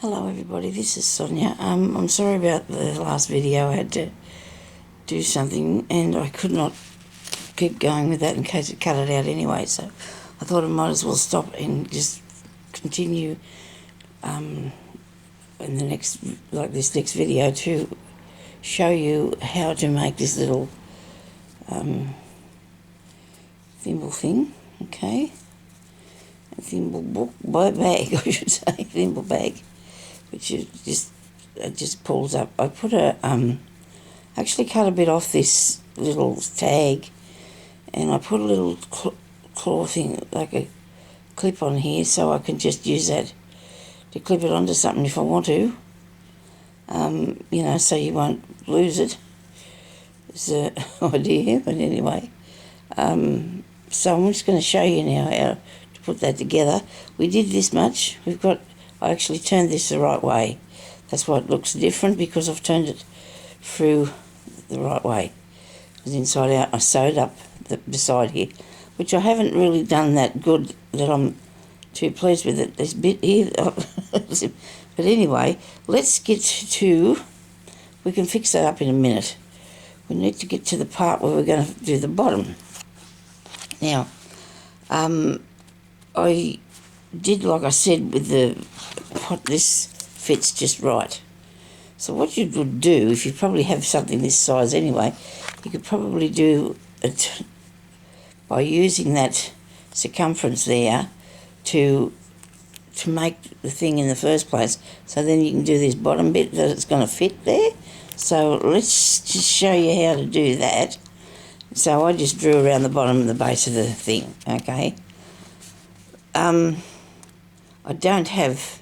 Hello everybody, this is Sonya. I'm sorry about the last video. I had to do something and I could not keep going with that in case it cut it out anyway, so I thought I might as well stop and just continue in the next, like this next video, to show you how to make this little thimble thing, okay? A thimble book, bag, I should say, thimble bag, which is just pulls up. I put a actually cut a bit off this little tag, and I put a little claw thing, like a clip on here, so I can just use that to clip it onto something if I want to. You know, so you won't lose it. It's an idea, but anyway. So I'm just going to show you now how to put that together. We did this much. I actually turned this the right way. That's why it looks different, because I've turned it through the right way. Because inside out I sewed up the beside here, which I haven't really done that good, that I'm too pleased with it, this bit here. But anyway, let's get to, we can fix that up in a minute. We need to get to the part where we're going to do the bottom. Now, I did, like I said, with this fits just right. So what you would do, if you probably have something this size anyway, you could probably do it by using that circumference there to make the thing in the first place. So then you can do this bottom bit that it's going to fit there. So let's just show you how to do that. So I just drew around the bottom and the base of the thing, okay? I don't have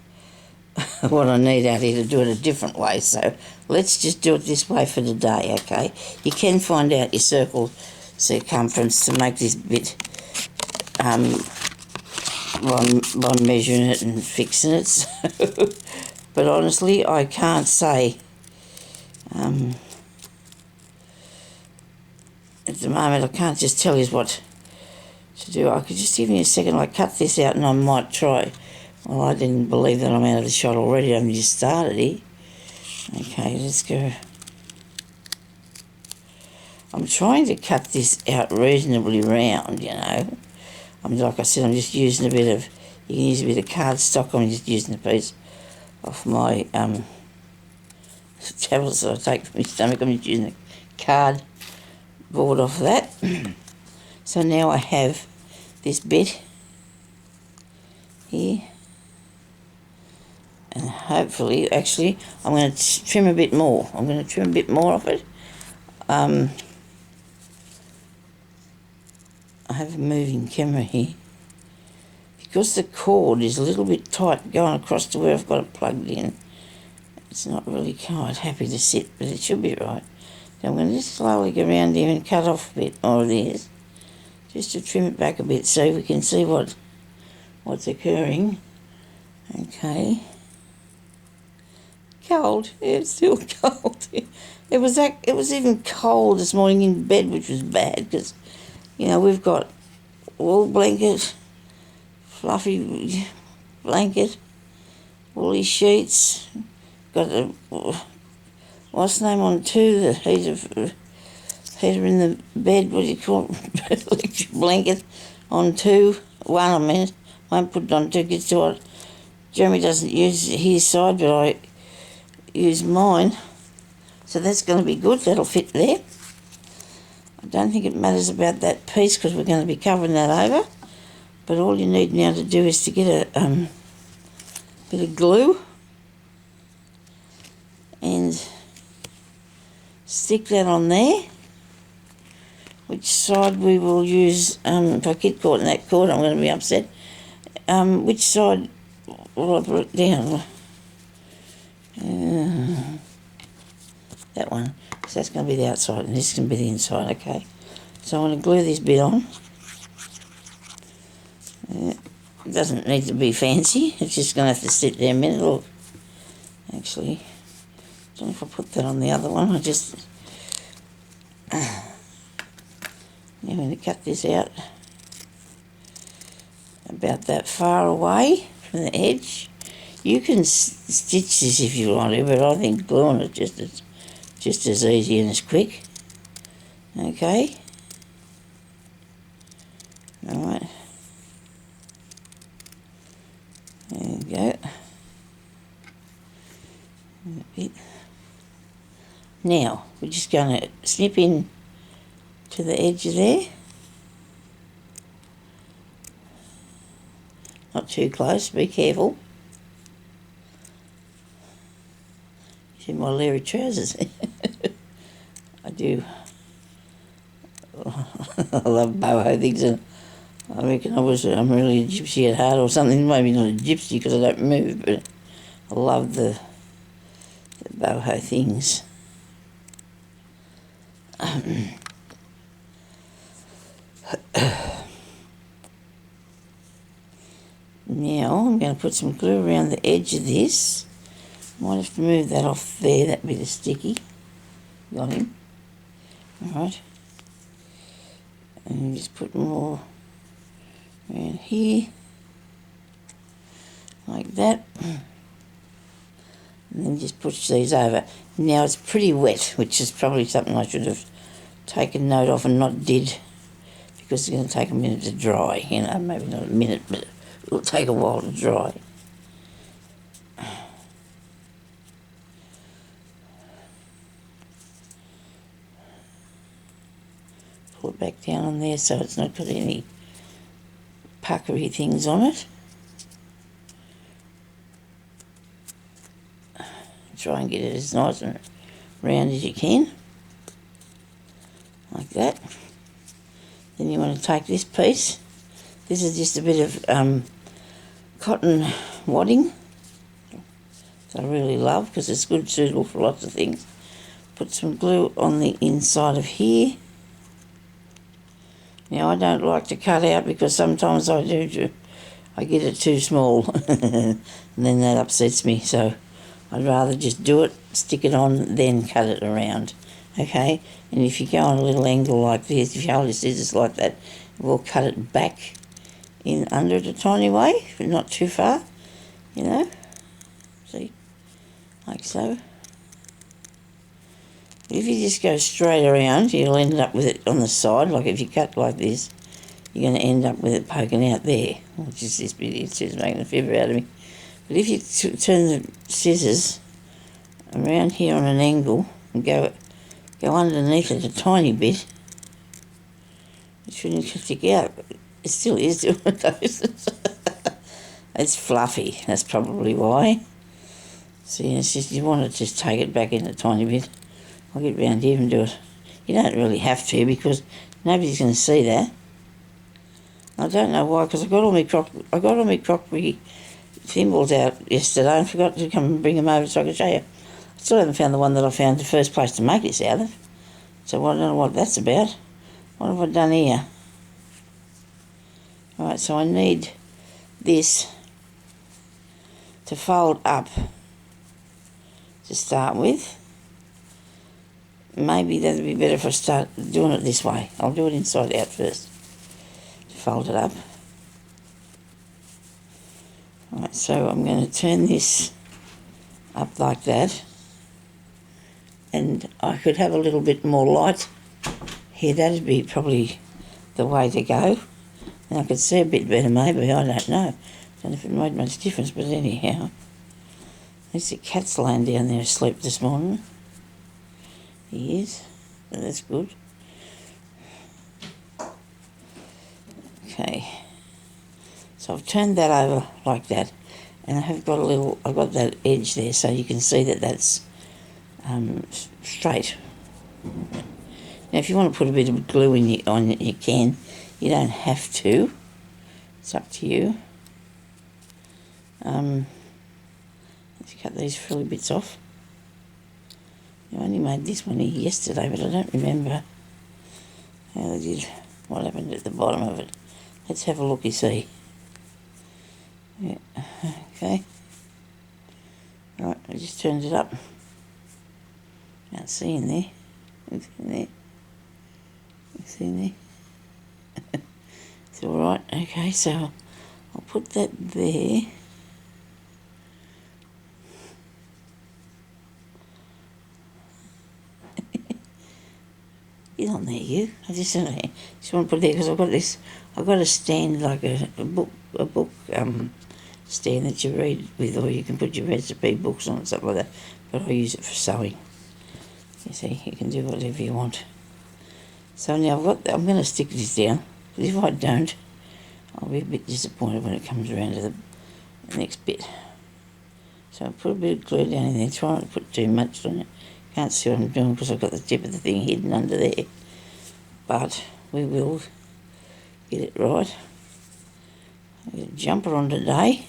what I need out here to do it a different way, so let's just do it this way for today, okay? You can find out your circle circumference to make this bit by measuring it and fixing it. So, but honestly, I can't say at the moment. I can't just tell you what to do. I could just give me a second. I cut this out and I might try. Well, I didn't believe that I'm out of the shot already. I've just started here. Okay, let's go. I'm trying to cut this out reasonably round, you know. Like I said, I'm just using a bit of, you can use a bit of cardstock. I'm just using a piece off my tablets that I take from my stomach. I'm just using a cardboard off that. So now I have this bit here. And hopefully, actually, I'm going to trim a bit more. I'm going to trim a bit more of it. I have a moving camera here. Because the cord is a little bit tight going across to where I've got it plugged in, it's not really quite happy to sit, but it should be right. So I'm going to just slowly go around here and cut off a bit more of this, just to trim it back a bit so we can see what's occurring. Okay. Cold. Yeah, it's still cold. It was even cold this morning in bed, which was bad, because, you know, we've got wool blanket, fluffy blanket, woolly sheets, got the, what's the name on too, the heater in the bed, what do you call it, electric blanket on two, one I mean, won't put it on two, gets to what Jeremy doesn't use his side, but I use mine, so that's going to be good. That'll fit there. I don't think it matters about that piece because we're going to be covering that over, but all you need now to do is to get a bit of glue and stick that on there. Which side we will use, if I get caught in that cord I'm going to be upset. Which side will I put it down? That one, so that's going to be the outside and this is going to be the inside, okay? So I'm going to glue this bit on. It doesn't need to be fancy, it's just going to have to sit there a minute. Look, actually, I don't know if I put that on the other one. Now I'm going to cut this out about that far away from the edge. You can stitch this if you want to, but I think gluing it just as easy and as quick. Okay. All right. There you go. A bit. Now we're just going to snip in to the edge of there. Not too close. Be careful. See my leery trousers. I do. I love boho things, and I reckon I'm really a gypsy at heart or something. Maybe not a gypsy because I don't move, but I love the boho things. Now I'm going to put some glue around the edge of this. Might have to move that off there, that bit of sticky. Got him. Alright. And just put more around here. Like that. And then just push these over. Now it's pretty wet, which is probably something I should have taken note of and not did, because it's going to take a minute to dry. You know, maybe not a minute, but it'll take a while to dry. Pull it back down on there so it's not got any puckery things on it. Try and get it as nice and round as you can. Like that. Then you want to take this piece. This is just a bit of cotton wadding that I really love because it's good, suitable for lots of things. Put some glue on the inside of here. Now I don't like to cut out because sometimes I get it too small and then that upsets me, so I'd rather just do it, stick it on, then cut it around. Okay, and if you go on a little angle like this, if you hold your scissors like that, we'll cut it back in under it a tiny way, but not too far, you know. See, like so. If you just go straight around, you'll end up with it on the side. Like if you cut like this, you're going to end up with it poking out there, which is this bit. It's just making a fibber out of me. But if you turn the scissors around here on an angle and go underneath it a tiny bit, it shouldn't stick out. It still is doing those. It's fluffy, that's probably why. See, it's just, you want to just take it back in a tiny bit. I'll get round here and do it. You don't really have to because nobody's going to see that. I don't know why, because I got all my crockery thimbles out yesterday and forgot to come and bring them over so I could show you. I still haven't found the one that I found the first place to make this out of. So I don't know what that's about. What have I done here? Alright, so I need this to fold up to start with. Maybe that'd be better if I start doing it this way. I'll do it inside out first. Fold it up. Alright, so I'm going to turn this up like that. And I could have a little bit more light here. That'd be probably the way to go. And I could see a bit better maybe, I don't know. Don't know if it made much difference, but anyhow. There's the cat's laying down there asleep this morning. He is, so that's good. Okay, so I've turned that over like that, and I've got that edge there, so you can see that that's straight. Now, if you want to put a bit of glue on it, you can. You don't have to. It's up to you. Let's cut these frilly bits off. I only made this one here yesterday, but I don't remember how they did, what happened at the bottom of it. Let's have a look, you see. Yeah, okay. Right, I just turned it up. Can't see in there. It's in there. It's in there. It's alright, okay, so I'll put that there. Get on there, you. I just want to put it there because I've got a stand like a book stand that you read with, or you can put your recipe books on and stuff like that. But I use it for sewing. You see, you can do whatever you want. So now I'm going to stick this down, because if I don't, I'll be a bit disappointed when it comes around to the next bit. So I'll put a bit of glue down in there. Try not to put too much on it. Can't see what I'm doing because I've got the tip of the thing hidden under there. But we will get it right. I've got a jumper on today.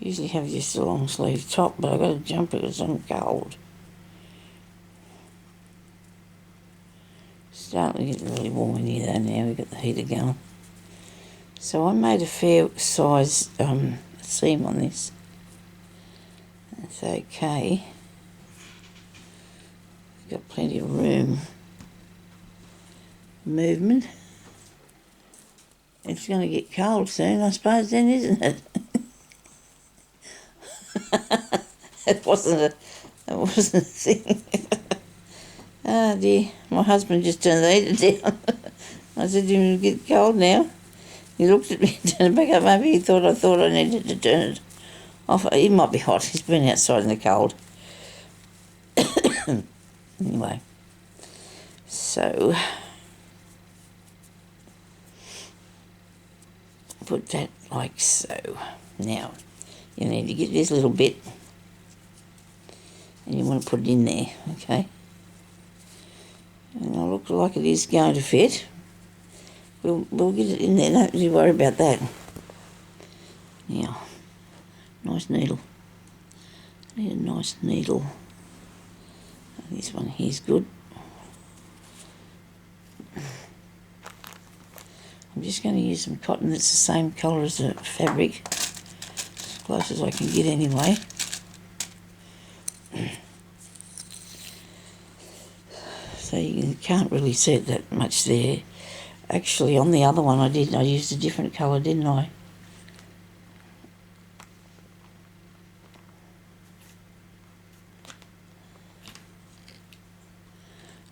Usually have just a long sleeve top, but I've got a jumper because I'm cold. Starting to get really warm in here though now, we've got the heater going. So I made a fair size seam on this. That's okay. We've got plenty of room. Movement. It's going to get cold soon, I suppose then, isn't it? That wasn't a thing. Oh dear, my husband just turned the heater down. I said to him, it'll get cold now. He looked at me and turned it back up. Maybe he thought I needed to turn it off. He might be hot. He's been outside in the cold. Anyway, so put that like so. Now, you need to get this little bit and you want to put it in there, okay? And it'll look like it is going to fit. We'll get it in there, don't you worry about that. Now, nice needle. I need a nice needle. This one here's good. I'm just going to use some cotton that's the same colour as the fabric, as close as I can get anyway. So you can't really see it that much there. Actually, on the other one I used a different colour, didn't I?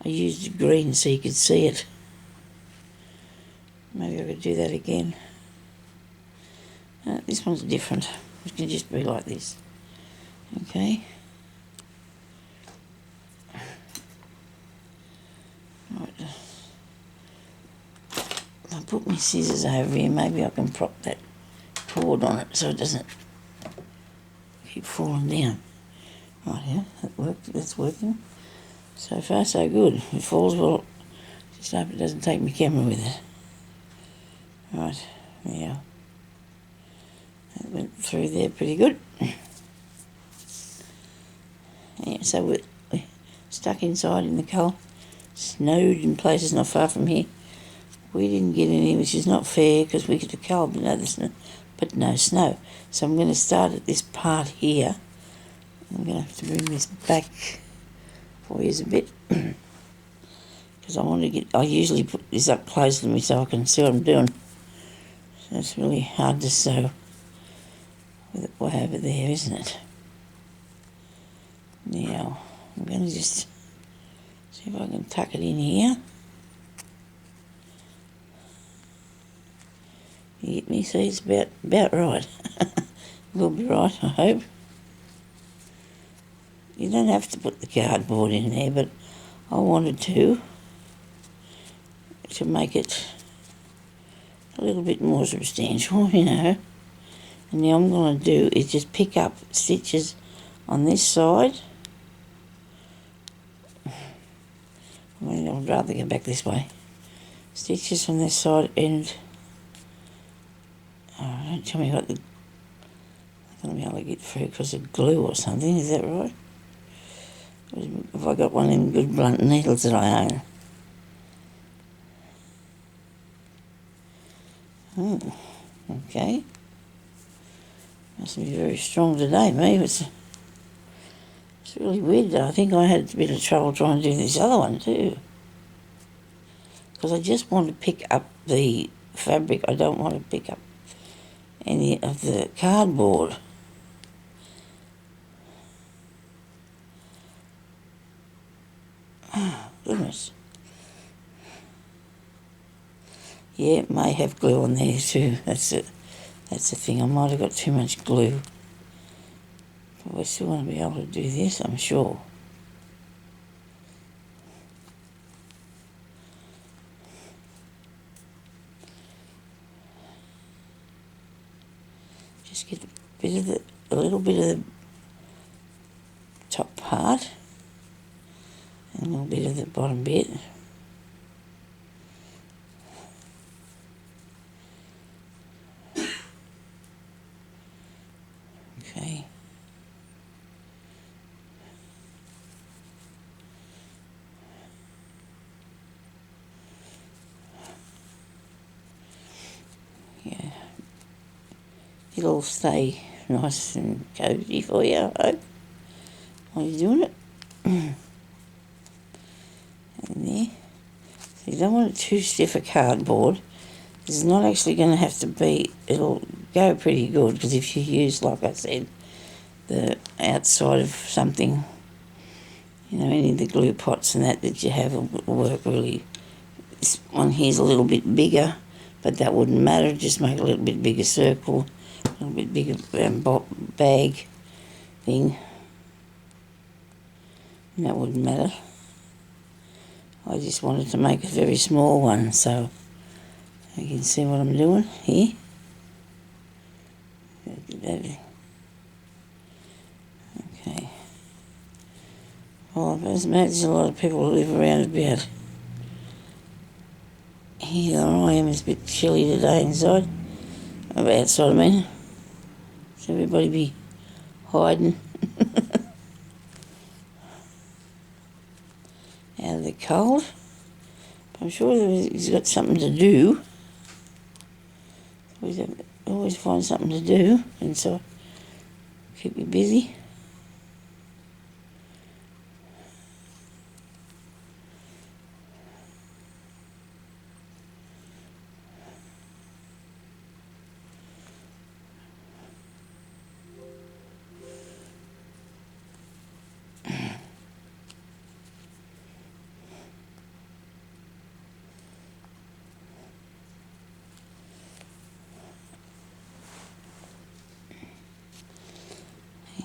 I used green so you could see it. Maybe I could do that again. This one's different. It can just be like this. Okay. Right. If I put my scissors over here, maybe I can prop that cord on it so it doesn't keep falling down. Right, yeah, that worked. That's working. So far, so good. If it falls, well, just hope it doesn't take my camera with it. Right, yeah. That went through there pretty good. Yeah, so we're stuck inside in the cold. Snowed in places not far from here. We didn't get any, which is not fair because we get the cold, but no snow. So I'm going to start at this part here. I'm going to have to bring this back for you a bit because I usually put this up close to me so I can see what I'm doing. So it's really hard to sew with it way over there, isn't it? Now, I'm going to just see if I can tuck it in here. You get me? See, it's about right. Will be right, I hope. You don't have to put the cardboard in there, but I wanted to make it a little bit more substantial, you know. And now I'm going to do is just pick up stitches on this side. I mean, I'd rather go back this way. Stitches on this side and... Oh, don't tell me what the... I'm going to be able to get through because of glue or something, is that right? Have I got one of them good blunt needles that I own? Oh, okay. Must be very strong today, me. It's really weird though. I think I had a bit of trouble trying to do this other one too. Because I just want to pick up the fabric. I don't want to pick up any of the cardboard. Oh, goodness. Yeah, it may have glue on there too. That's it. That's the thing. I might have got too much glue. But we still want to be able to do this, I'm sure. Just get a little bit of the top part and a little bit of the bottom bit. Okay. Yeah. It'll stay nice and cosy for you, I hope, while you're doing it. And there. So you don't want it too stiff a cardboard. It's not actually going to have to be, it'll go pretty good, because if you use, like I said, the outside of something, you know, any of the glue pots and that you have will work really. This one here's a little bit bigger, but that wouldn't matter. Just make a little bit bigger circle, a little bit bigger bag thing, and that wouldn't matter. I just wanted to make a very small one, so you can see what I'm doing here. Okay. Well, I imagine there's a lot of people who live around about here. I am. It's a bit chilly today inside. Outside, I mean. So everybody be hiding out of the cold. But I'm sure he's got something to do. Always find something to do, and so keep you busy.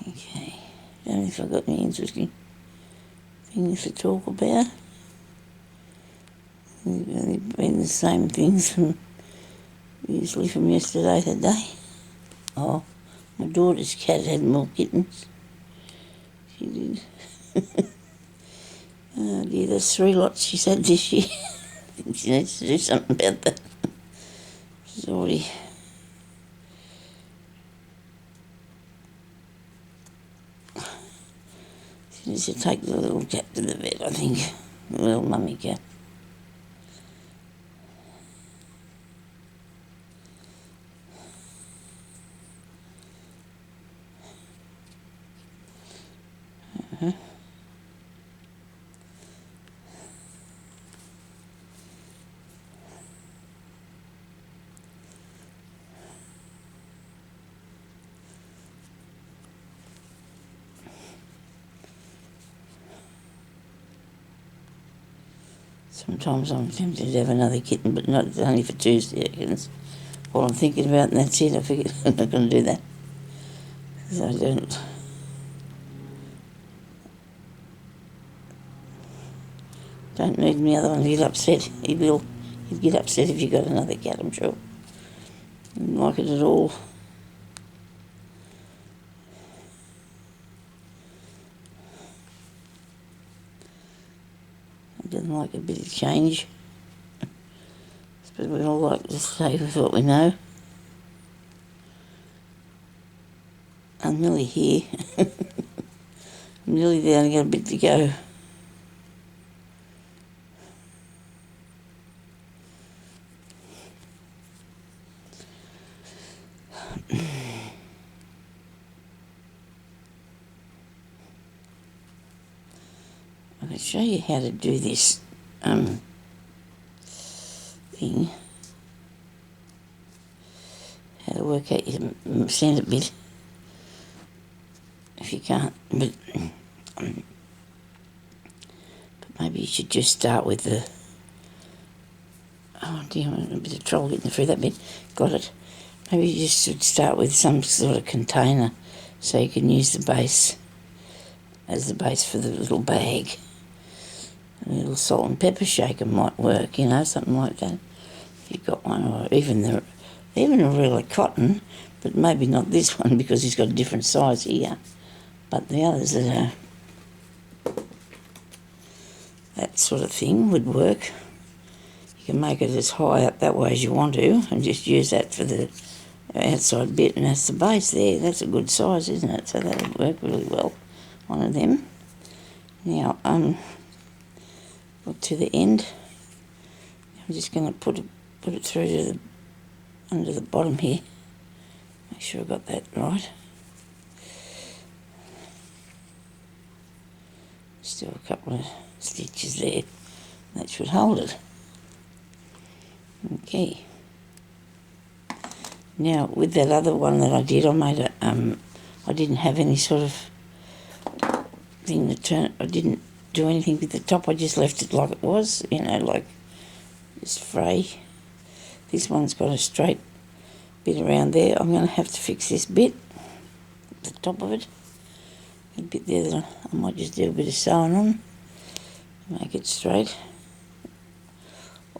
Okay, I don't know if I've got any interesting things to talk about. They've only been the same things from usually from yesterday to today. Oh, my daughter's cat had more kittens. She did. Oh dear, there's 3 lots she's had this year. I think she needs to do something about that. She's already... She needs to take the little cat to the vet, I think. The little mummy cat. Uh-huh. Sometimes I'm tempted to have another kitten, but not only for 2 seconds. All I'm thinking about, and that's it. I figured I'm not going to do that. Because I don't need the other one to get upset. He will. He'd get upset if you got another cat, I'm sure. He wouldn't like it at all. He doesn't like a bit of change. But we all like to stay with what we know. I'm nearly here. I'm nearly there, I've got a bit to go. I'm going to show you how to do this thing. How to work out your centre bit. If you can't, but maybe you should just start with the Oh dear, I'm having a bit of trouble getting through that bit. Got it. Maybe you just should start with some sort of container so you can use the base as the base for the little bag. A little salt and pepper shaker might work, you know, something like that. If you've got one, or even a really cotton, but maybe not this one because he's got a different size here. But the others that are that sort of thing would work. You can make it as high up that way as you want to and just use that for the outside bit, and that's the base there. That's a good size, isn't it? So that would work really well, one of them. Now, to the end, I'm just going to put it through to under the bottom here. Make sure I got that right. Still a couple of stitches there. That should hold it. Okay. Now, with that other one that I did, I made a, I didn't have any sort of thing to turn, I didn't do anything with the top, I just left it like it was, you know, like just fray. This one's got a straight bit around there. I'm going to have to fix this bit, the top of it. A bit there that I might just do a bit of sewing on, make it straight.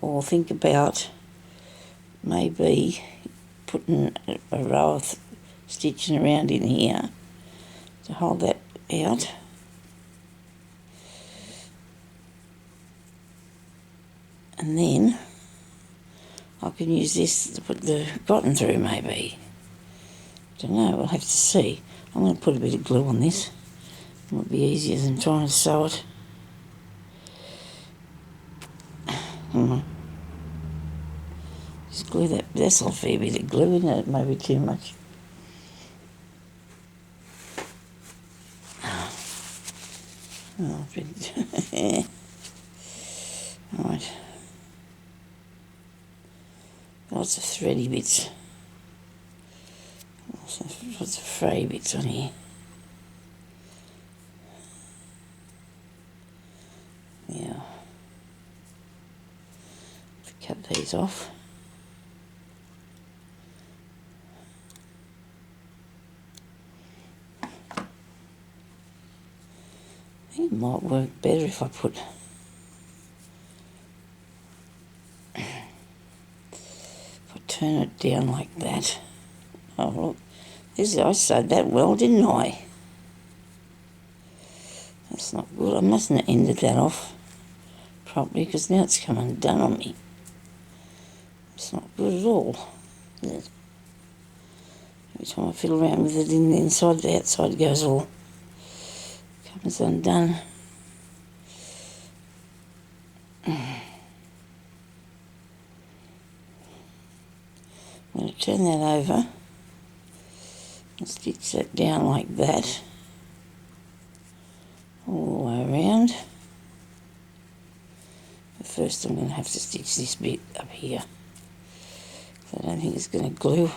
Or think about maybe putting a row of stitching around in here to hold that out. And then I can use this to put the cotton through maybe. Don't know, we'll have to see. I'm going to put a bit of glue on this. It might be easier than trying to sew it. Just glue that. That's a fair bit of glue, isn't it? Maybe too much. Oh, right. Lots of thready bits. Lots of fray bits on here. Now, cut these off. I think it might work better if I put turn it down like that. Oh look, I sewed that well, didn't I? That's not good. I mustn't have ended that off properly because now it's come undone on me. It's not good at all, is it? Every time I fiddle around with it in the inside, the outside goes all comes undone. I'm going to turn that over and stitch that down like that all the way around. But first I'm going to have to stitch this bit up here. I don't think it's going to glue.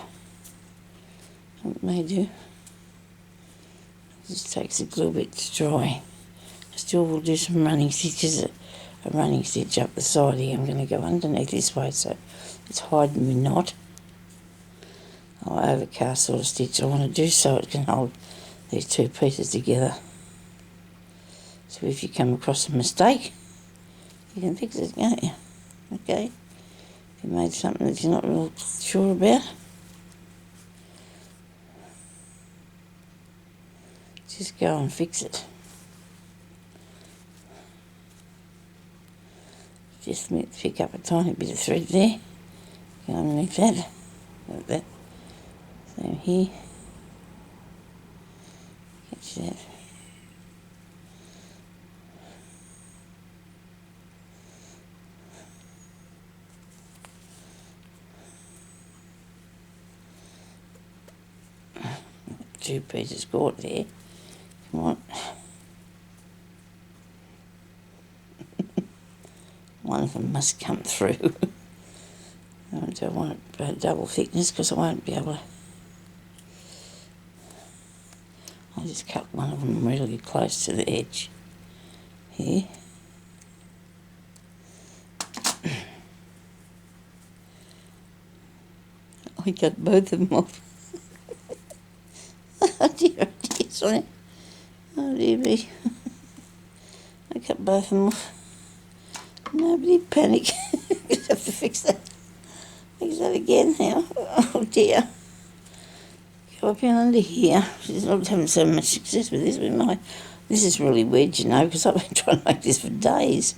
It may do. It just takes a glue bit to dry. I still will do some running stitches, a running stitch up the side here. I'm going to go underneath this way so it's hiding me knot. Or overcast sort of stitch I want to do so it can hold these two pieces together. So if you come across a mistake, you can fix it, can't you? Okay? If you made something that you're not real sure about, just go and fix it. Just pick up a tiny bit of thread there, go underneath that, like that. Same here. Catch that. Two pieces caught there. Come on. One of them must come through. I don't want it double thickness because I won't be able to. I'll just cut one of them really close to the edge here. I cut both of them off. Oh dear, Sonia. Oh dear me. I cut both of them off. Nobody panic. I have to fix that. Fix that again now. Oh dear. Go up in under here. She's not having so much success with this. This is really weird, you know, because I've been trying to make this for days.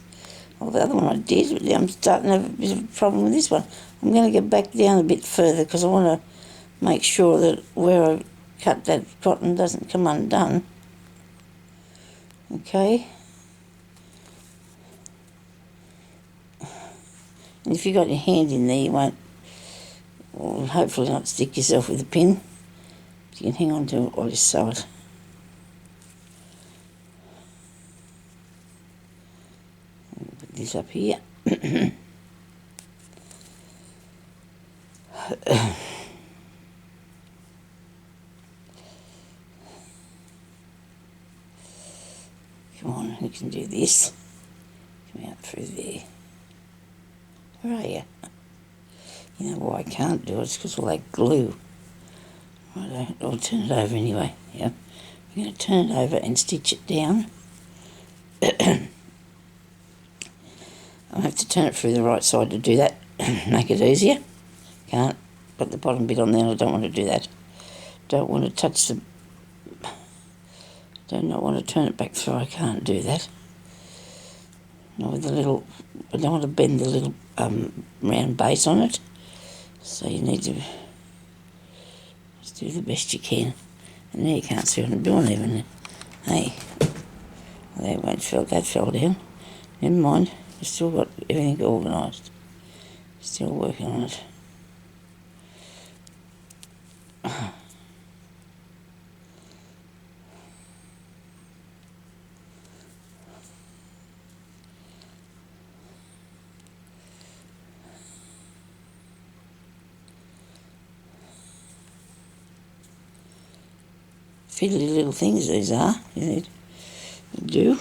Well, the other one I did, but I'm starting to have a bit of a problem with this one. I'm going to get back down a bit further because I want to make sure that where I cut that cotton doesn't come undone. Okay. And if you've got your hand in there, you won't, well, hopefully not stick yourself with a pin. You can hang on to it while you sew it. Put this up here. Come on, you can do this. Come out through there. Where are you? You know why I can't do it? It's because all that glue. Right, I'll turn it over anyway. Yeah, I'm going to turn it over and stitch it down. I'll have to turn it through the right side to do that. Make it easier. Can't put the bottom bit on there. I don't want to do that. Don't want to touch the. Do not want to turn it back through. I can't do that. Not with the little. I don't want to bend the little round base on it. So you need to just do the best you can. And there you can't see what I'm doing even. Hey, well, that fell down. Never mind. I've still got everything organised. Still working on it. Fiddly little things these are, you need to do.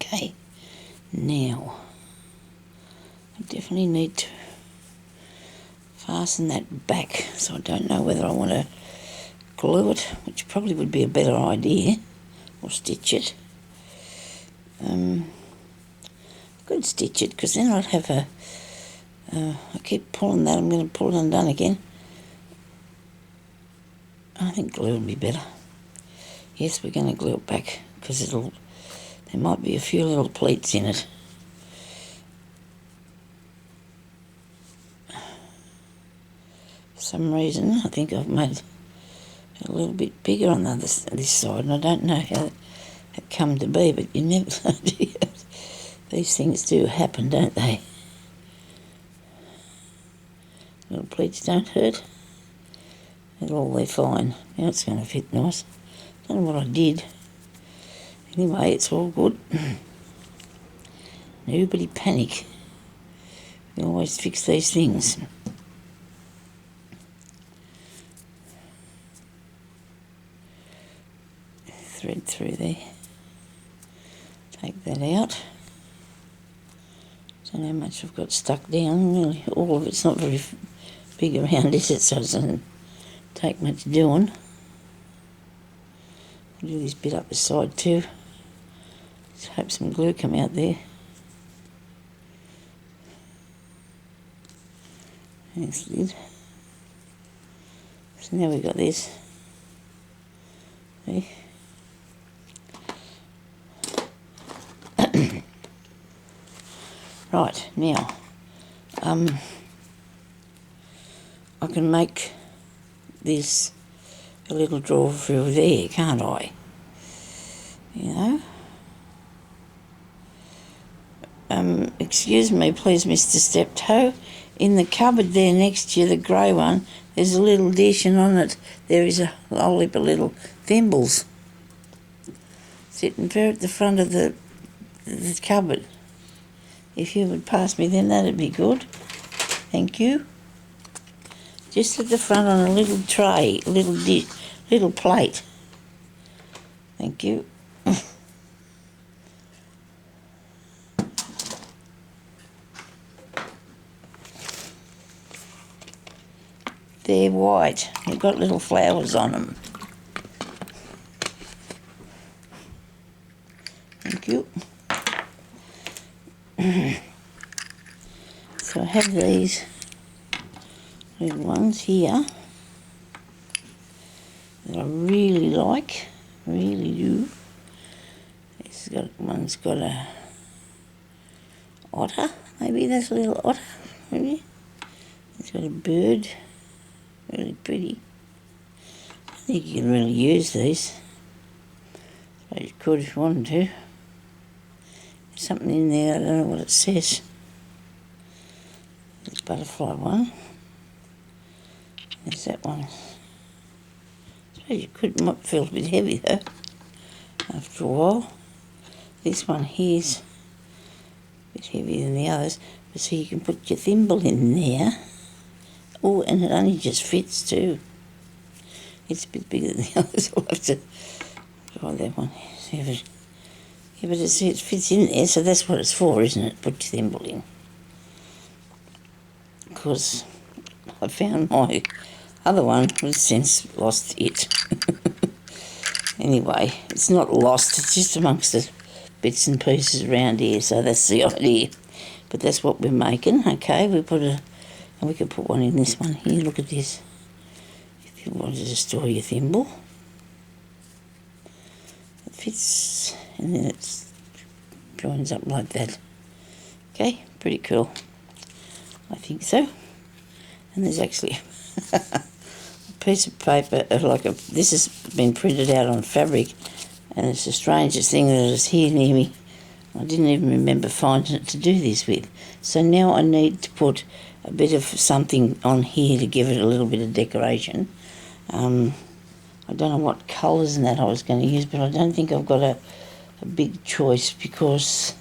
Okay, now I definitely need to fasten that back, so I don't know whether I want to glue it, which probably would be a better idea, or stitch it. Could stitch it, because then I'd have a, I keep pulling that, I'm going to pull it undone again. I think glue would be better. Yes, we're going to glue it back, because there might be a few little pleats in it. For some reason, I think I've made it a little bit bigger on this side, and I don't know how it come to be, but you never know, do you? These things do happen, don't they? Little pleats don't hurt. They're all they're fine. Now it's going to fit nice. Don't know what I did. Anyway, it's all good. Nobody panic. We always fix these things. Thread through there. Take that out. Don't know how much I've got stuck down. Really, all of it's not very big around, is it? So it doesn't take much doing. I'll do this bit up the side too. Let's hope some glue come out there. Thanks, lid. So now we've got this. See? Right, now, I can make this a little drawer through there, can't I? You know? Excuse me, please, Mr. Stepto. In the cupboard there next to you, the grey one, there's a little dish, and on it there is a whole heap of little thimbles sitting there at the front of the cupboard. If you would pass me them, that'd be good. Thank you. just at the front on a little tray, a little dish, little plate. Thank you. They're white. They've got little flowers on them. Thank you. So I have these little ones here that I really like, really do. One's got a otter, maybe that's a little otter, maybe. It's got a bird, really pretty. I think you can really use these. So you could if you wanted to. There's something in there, I don't know what it says. There's a butterfly one. There's that one. I suppose you could, might feel a bit heavy though, after a while. This one here's a bit heavier than the others, but so you can put your thimble in there. Oh, and it only just fits too. It's a bit bigger than the others. I'll have to try that one. See if it, yeah, but it fits in there, so that's what it's for, isn't it? Put your thimble in. Because I found my other one has since lost it. Anyway, it's not lost, it's just amongst the bits and pieces around here, so that's the idea. But that's what we're making, okay? We put and we can put one in this one here, look at this. If you wanted to store your thimble. It fits, and then it joins up like that. Okay, pretty cool. I think so. And there's actually a piece of paper, this has been printed out on fabric, and it's the strangest thing that is here near me. I didn't even remember finding it to do this with. So now I need to put a bit of something on here to give it a little bit of decoration. I don't know what colours and that I was going to use, but I don't think I've got a big choice because,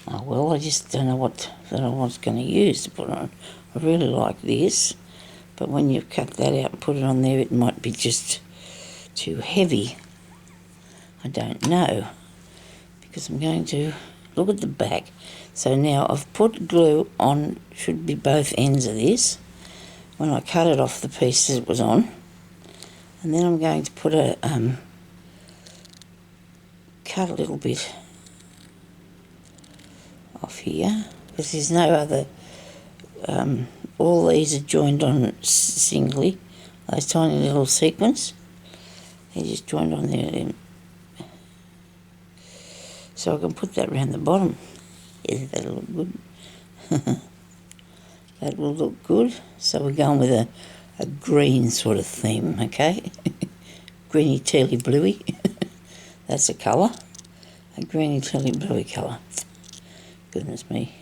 oh well, I just don't know what that I was going to use to put on. I really like this, but when you cut that out and put it on there, it might be just too heavy. I don't know, because I'm going to look at the back. So now I've put glue on, should be both ends of this, when I cut it off the piece that it was on. And then I'm going to put cut a little bit off here, because there's no other, all these are joined on singly, those tiny little sequins, they're just joined on there. So I can put that around the bottom. Yeah, that'll look good. That will look good. So we're going with a green sort of theme, okay? Greeny, tealy, bluey. That's a colour. A greeny, tealy, bluey colour. Goodness me.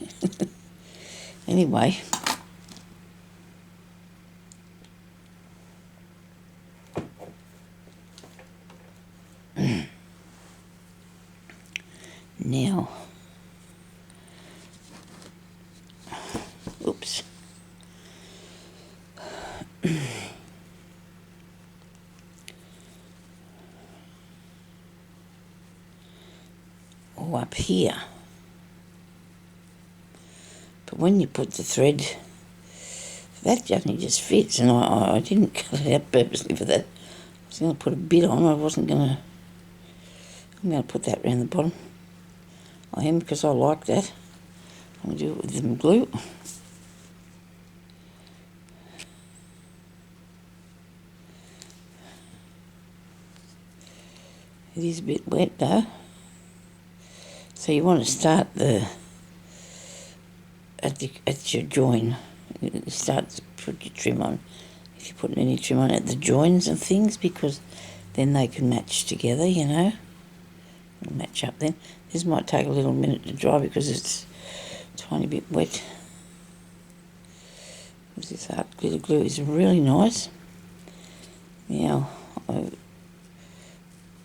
Anyway. Now, oops. Or up here. But when you put the thread, that only just fits, and I didn't cut it out purposely for that. I was going to put a bit on, I wasn't going to, I'm going to put that around the bottom. I am, because I like that. I'm going to do it with some glue. It is a bit wet though. So you want to start at your join. You start to put your trim on. If you put any trim on at the joins and things, because then they can match together, you know. It'll match up then. This might take a little minute to dry because it's a tiny bit wet. This art glitter glue is really nice. Now, I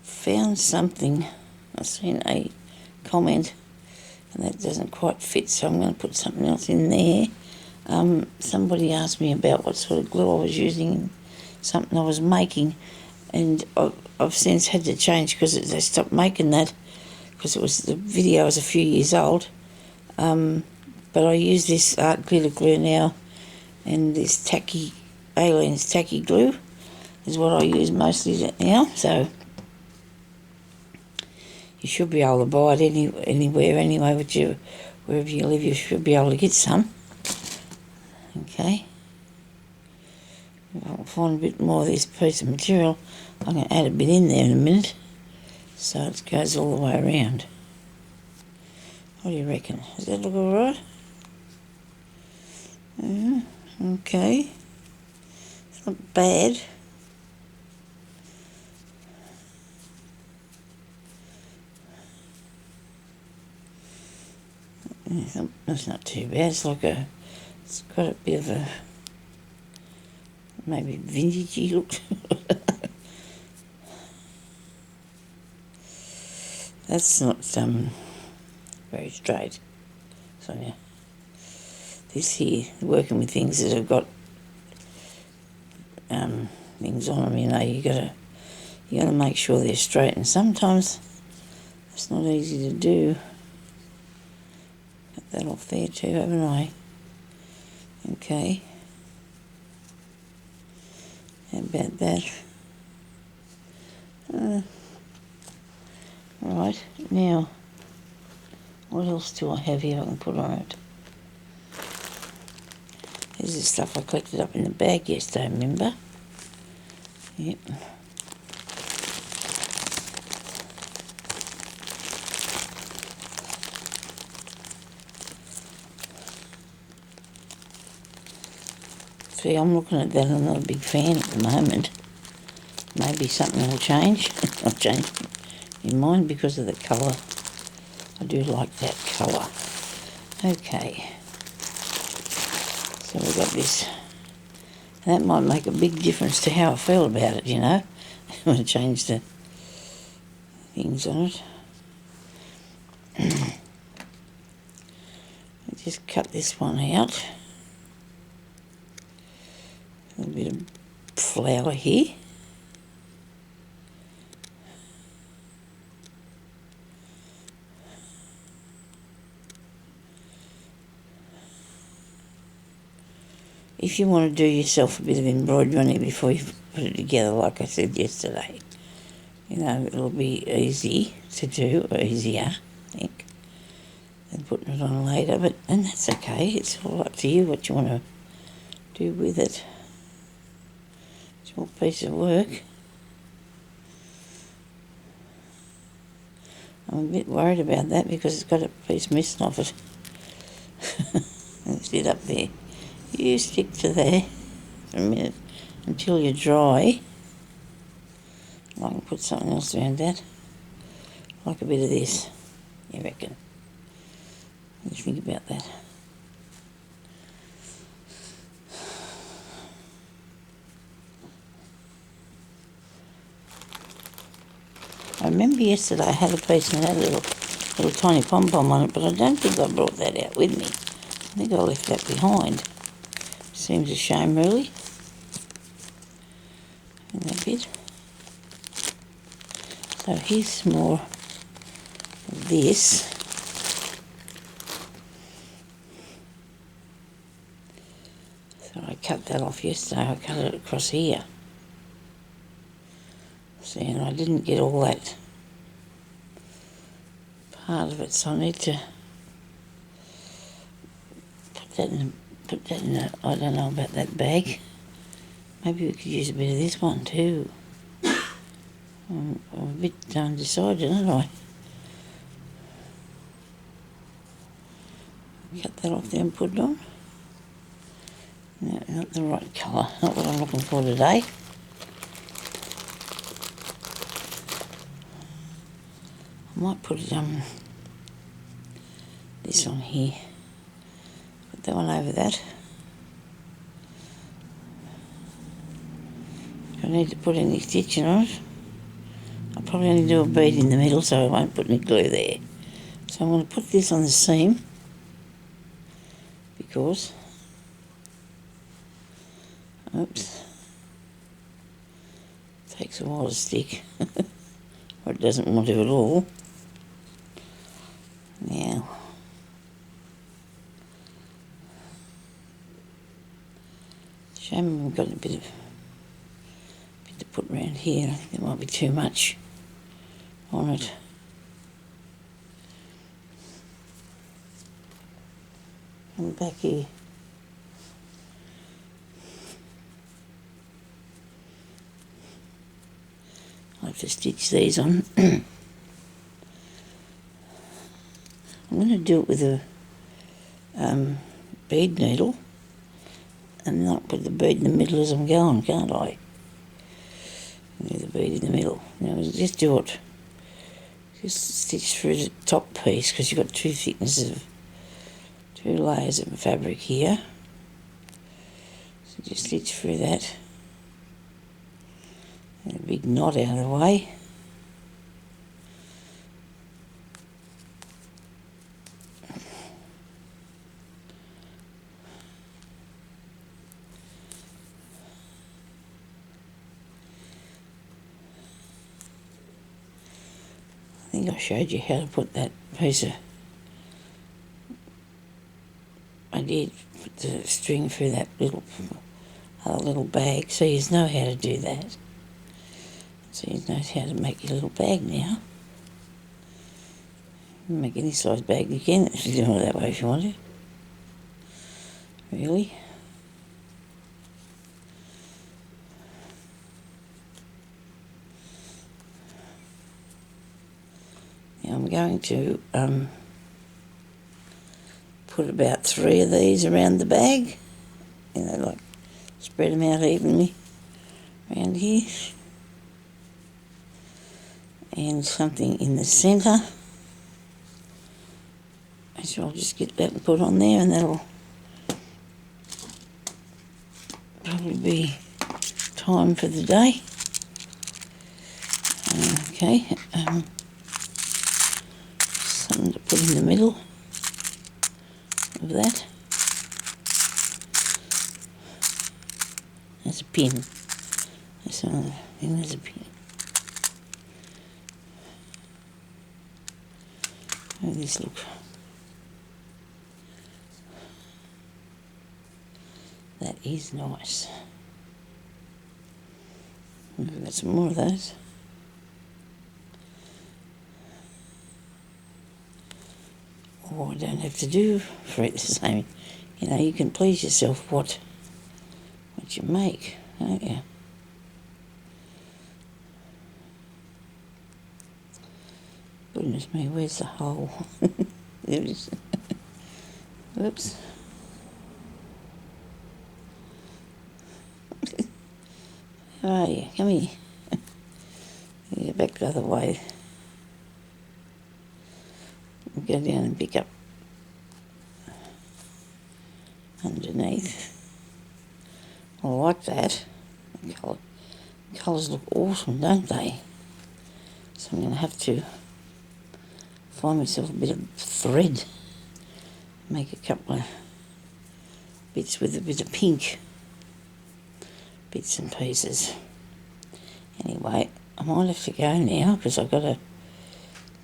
found something, I've seen a comment, and that doesn't quite fit, so I'm going to put something else in there. Somebody asked me about what sort of glue I was using in something I was making, and I've since had to change because they stopped making that because the video was a few years old. But I use this art glitter glue now, and this Alien's tacky glue is what I use mostly now. So you should be able to buy it anywhere anyway, wherever you live, you should be able to get some. Okay. I'll find a bit more of this piece of material. I'm going to add a bit in there in a minute so it goes all the way around. What do you reckon? Does that look alright? Okay. It's not bad. That's not too bad. It's got a bit of a maybe vintagey look. That's not very straight, Sonia. This here, working with things that have got things on them, you gotta make sure they're straight, and sometimes it's not easy to do. Got that off there too, haven't I? Okay. How about that? Right, now, what else do I have here I can put on it? This is stuff I collected up in the bag yesterday, remember? Yep. See, I'm looking at that, I'm not a big fan at the moment. Maybe something will change. I'll change my mind because of the colour. I do like that colour. Okay. So we've got this. That might make a big difference to how I feel about it, you know. I want to change the things on it. I'll just cut this one out. A little bit of flower here. If you want to do yourself a bit of embroidery on it before you put it together, like I said yesterday, it'll be easy to do, or easier, I think, than putting it on later, and that's okay. It's all up to you what you want to do with it. It's your piece of work. I'm a bit worried about that because it's got a piece missing off it. Let's get up there. You stick to there for a minute until you're dry. I can put something else around that. Like a bit of this, you reckon? What do you think about that? I remember yesterday I had a piece and it had a little tiny pom-pom on it, but I don't think I brought that out with me. I think I left that behind. Seems a shame, really. And that bit. So here's more of this. So I cut that off yesterday. I cut it across here. See, and I didn't get all that part of it, so I need to put that in a, I don't know about that bag. Maybe we could use a bit of this one too. I'm a bit undecided, aren't I? Cut that off there and put it on. No, not the right colour, not what I'm looking for today. I might put this on here. Put that one over that. If I need to put any stitching on it, I'll probably only do a bead in the middle so I won't put any glue there. So I'm going to put this on the seam because Oops. Takes a while to stick. Or it doesn't want to at all. Now, shame we've got a bit to put around here. I think there might be too much on it. And back here. I have to stitch these on. I'm going to do it with a bead needle and not put the bead in the middle as I'm going, can't I? With the bead in the middle. Now just do it. Just stitch through the top piece because you've got two layers of fabric here. So just stitch through that. And a big knot out of the way. I think I showed you how to put that piece of... I did put the string through that little bag, so you know how to do that. So you know how to make your little bag now. Make any size bag you can. You can do it that way if you want to. Really. Now I'm going to put about 3 of these around the bag. You know, like spread them out evenly around here. And something in the centre. So I'll just get that and put on there, and that'll probably be time for the day. Okay, something to put in the middle of that. There's a pin. There's another thing, there's a pin. How does this look? That is nice. We've got some more of those. Or I don't have to do for it the same. You know, you can please yourself what you make, don't you? Goodness me, where's the hole? There it is. Whoops. How are you? Come here. Get back the other way. Go down and pick up underneath. I like that. The colours look awesome, don't they? So I'm going to have to find myself a bit of thread. Make a couple of bits with a bit of pink. Bits and pieces. Anyway, I might have to go now because I've got to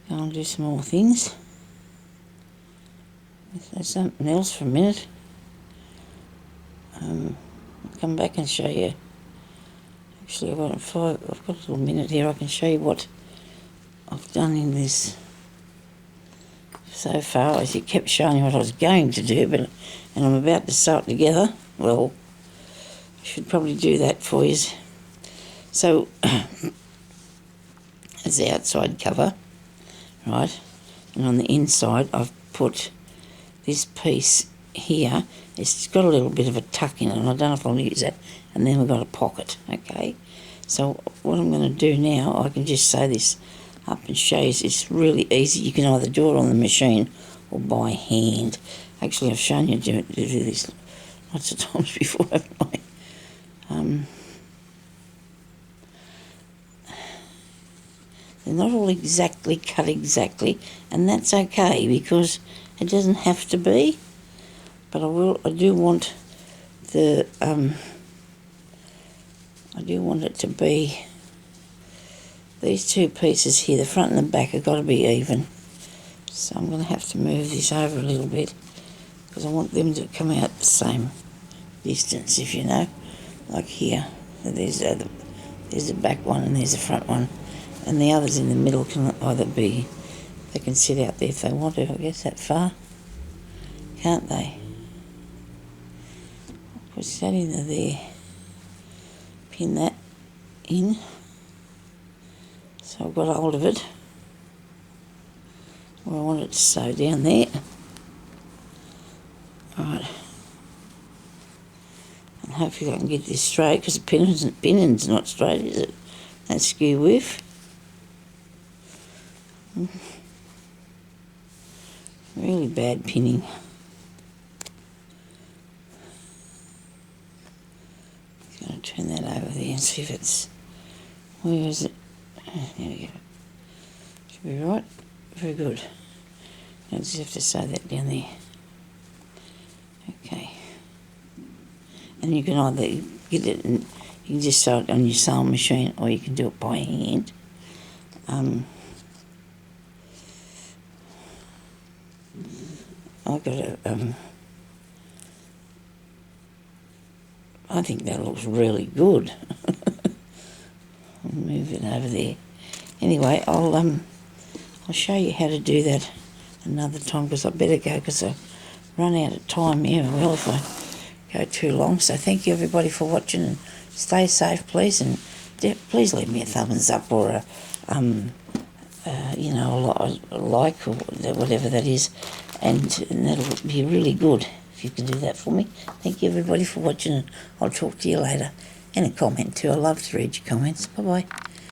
go and do some more things. There's something else for a minute. I'll come back and show you. Actually, I've got a little minute here. I can show you what I've done in this so far. As you kept showing what I was going to do, and I'm about to sew it together. Well, I should probably do that for you. So, as the outside cover, right, and on the inside I've put this piece here. It's got a little bit of a tuck in it, and I don't know if I'll use that. And then we've got a pocket, okay? So what I'm going to do now, I can just sew this up and show you. It's really easy. You can either do it on the machine or by hand. Actually, I've shown you to do this lots of times before, haven't I? They're not all exactly cut exactly, and that's okay because it doesn't have to be. But I do want the I do want it to be, these two pieces here, the front and the back, have got to be even. So I'm going to have to move this over a little bit because I want them to come out the same distance, if you know. Like here, there's the back one and there's the front one. And the others in the middle can either be, they can sit out there if they want to, I guess, that far. Can't they? Push that into there. Pin that in. So I've got hold of it. Well, I want it to sew down there. Right. And hopefully I can get this straight because the pinning's not straight, is it? That's skew with. Really bad pinning. I'm going to turn that over there and see if it's... Where is it? There we go. Should be right. Very good. I just have to sew that down there. Okay. And you can either get it and you can just sew it on your sewing machine or you can do it by hand. I've got a, I think that looks really good. I'll move it over there. Anyway, I'll show you how to do that another time because I better go because I run out of time here. Well, if I go too long. So thank you everybody for watching and stay safe, please, and please leave me a thumbs up or a you know, a like or whatever that is, and that'll be really good if you can do that for me. Thank you everybody for watching, and I'll talk to you later. And a comment too. I love to read your comments. Bye bye.